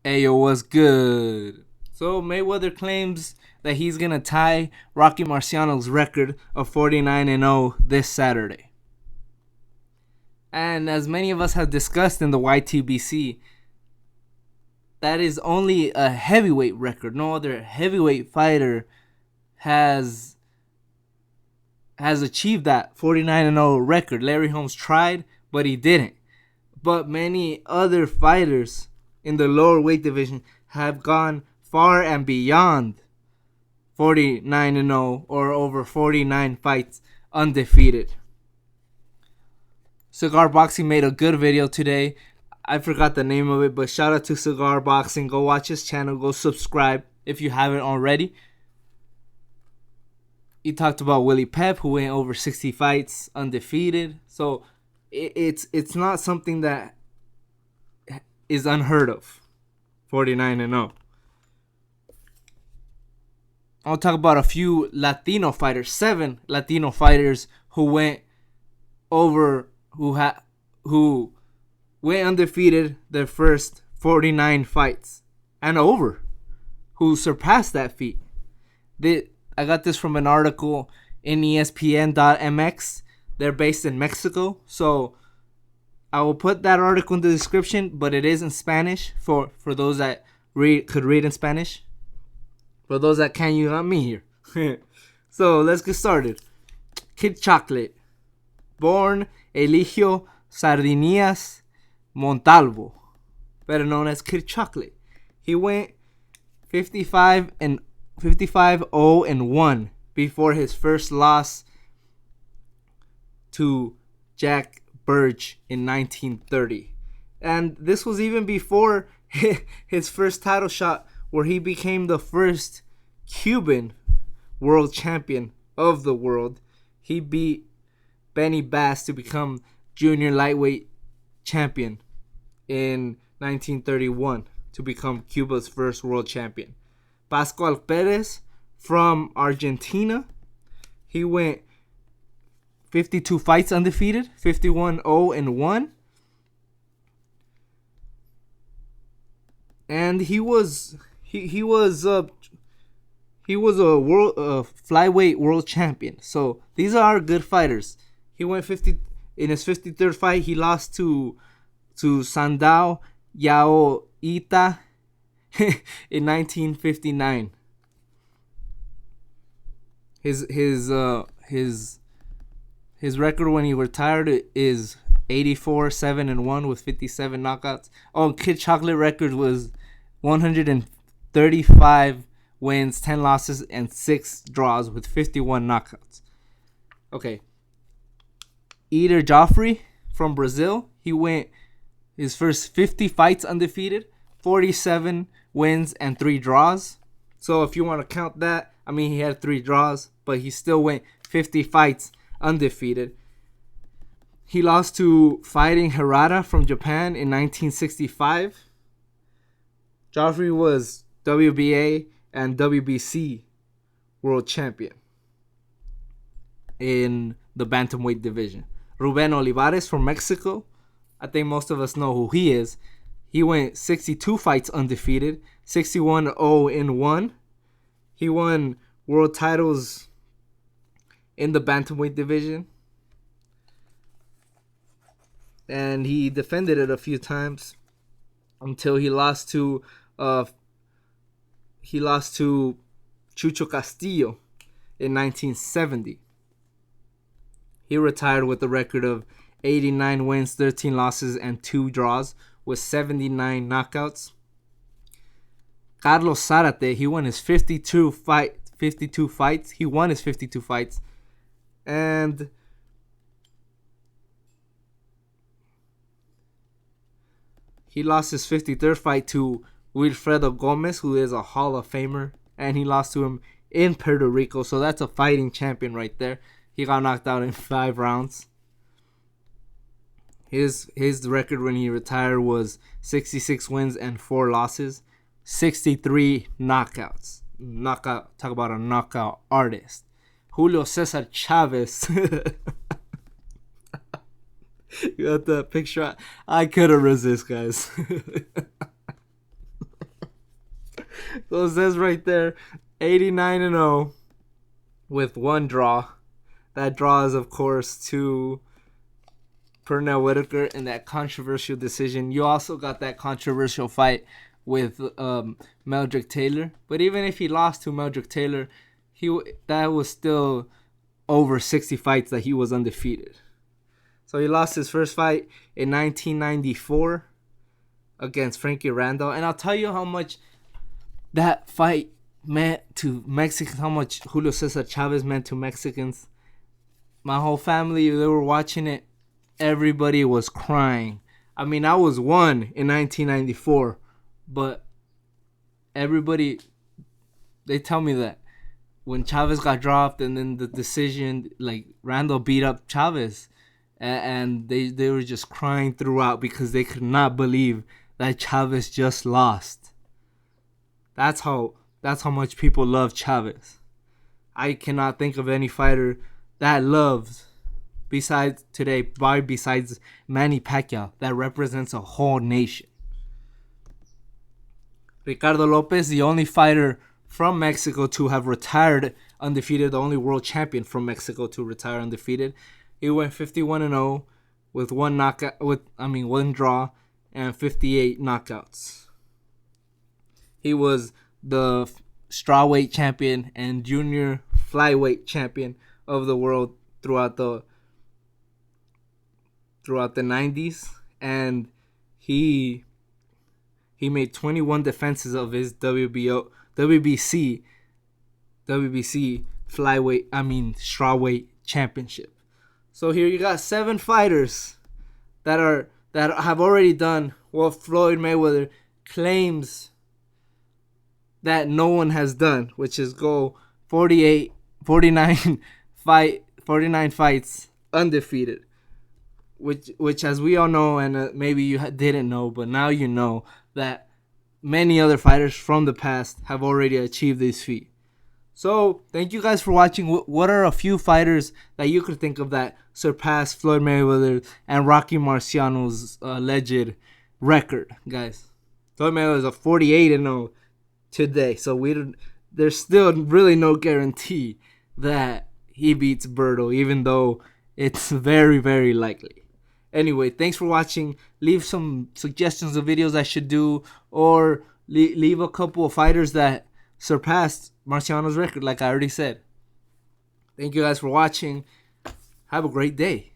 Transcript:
Ayo, what's good? So Mayweather claims that he's gonna tie Rocky Marciano's record of 49-0 this Saturday. And as many of us have discussed in the YTBC, that is only a heavyweight record. No other heavyweight fighter has achieved that 49-0 record. Larry Holmes tried, but he didn't. But many other fighters in the lower weight division have gone far and beyond 49-0 or over 49 fights undefeated. Cigar Boxing made a good video today. I forgot the name of it, but shout out to Cigar Boxing. Go watch his channel. Go subscribe if you haven't already. He talked about Willie Pep, who went over 60 fights undefeated. So it's not something that is unheard of. 49-0. I'll talk about a few Latino fighters, 7 Latino fighters who went over, who went undefeated their first 49 fights and over, who surpassed that feat. I got this from an article in ESPN.mx. They're based in Mexico, so I will put that article in the description, but it is in Spanish for those that could read in Spanish. For those that can't, you got me here. So let's get started. Kid Chocolate, born Eligio Sardinias Montalvo, better known as Kid Chocolate. He went 55-0-1 before his first loss to Jack Burge in 1930. And this was even before his first title shot, where he became the first Cuban world champion of the world. He beat Benny Bass to become junior lightweight champion in 1931 to become Cuba's first world champion. Pascual Perez from Argentina, he went 52 fights undefeated, 51-0-1. And he was a world flyweight world champion. So these are good fighters. He went 50 in his 53rd fight. He lost to Sandao Yao Ita in 1959. His record when he retired is 84-7-1 with 57 knockouts. Oh, Kid Chocolate record was 135 wins, 10 losses, and 6 draws with 51 knockouts. Okay. Eater Joffrey from Brazil. He went his first 50 fights undefeated, 47 wins, and 3 draws. So if you want to count that, I mean, he had 3 draws, but he still went 50 fights undefeated. He lost to Fighting Harada from Japan in 1965. Joffrey was WBA and WBC world champion in the bantamweight division. Ruben Olivares from Mexico. I think most of us know who he is. He went 62 fights undefeated, 61-0-1. He won world titles in the bantamweight division, and he defended it a few times until he lost to Chucho Castillo in 1970. He retired with a record of 89 wins, 13 losses, and 2 draws with 79 knockouts. Carlos Zarate, he won his 52 fights. He won his 52 fights. And he lost his 53rd fight to Wilfredo Gomez, who is a Hall of Famer. And he lost to him in Puerto Rico. So that's a fighting champion right there. He got knocked out in 5 rounds. His record when he retired was 66 wins and 4 losses, 63 knockouts. Talk about a knockout artist. Julio Cesar Chavez. You got that picture? I couldn't resist, guys. So it says right there, 89-0 with one draw. That draw is, of course, to Pernell Whitaker in that controversial decision. You also got that controversial fight with Meldrick Taylor. But even if he lost to Meldrick Taylor, that was still over 60 fights that he was undefeated. So he lost his first fight in 1994 against Frankie Randall. And I'll tell you how much that fight meant to Mexicans, how much Julio Cesar Chavez meant to Mexicans. My whole family, they were watching it. Everybody was crying. I mean, I was one in 1994, but everybody, they tell me that when Chavez got dropped and then the decision, like Randall beat up Chavez, and they were just crying throughout because they could not believe that Chavez just lost. That's how much people love Chavez. I cannot think of any fighter that loved besides Manny Pacquiao that represents a whole nation. Ricardo Lopez, the only fighter from Mexico to have retired undefeated, the only world champion from Mexico to retire undefeated. He went 51-0 with one draw and 58 knockouts. He was the strawweight champion and junior flyweight champion of the world throughout the 90s, and he made 21 defenses of his WBC strawweight championship. So here you got 7 fighters that have already done what Floyd Mayweather claims that no one has done, which is go 49 fights undefeated. Which as we all know, and maybe you didn't know, but now you know that many other fighters from the past have already achieved this feat. So, thank you guys for watching. What are a few fighters that you could think of that surpassed Floyd Mayweather and Rocky Marciano's alleged record, guys? Floyd Mayweather is a 48-0 today, so there's still really no guarantee that he beats Berto, even though it's very, very likely. Anyway, thanks for watching. Leave some suggestions of videos I should do, or leave a couple of fighters that surpassed Marciano's record, like I already said. Thank you guys for watching. Have a great day.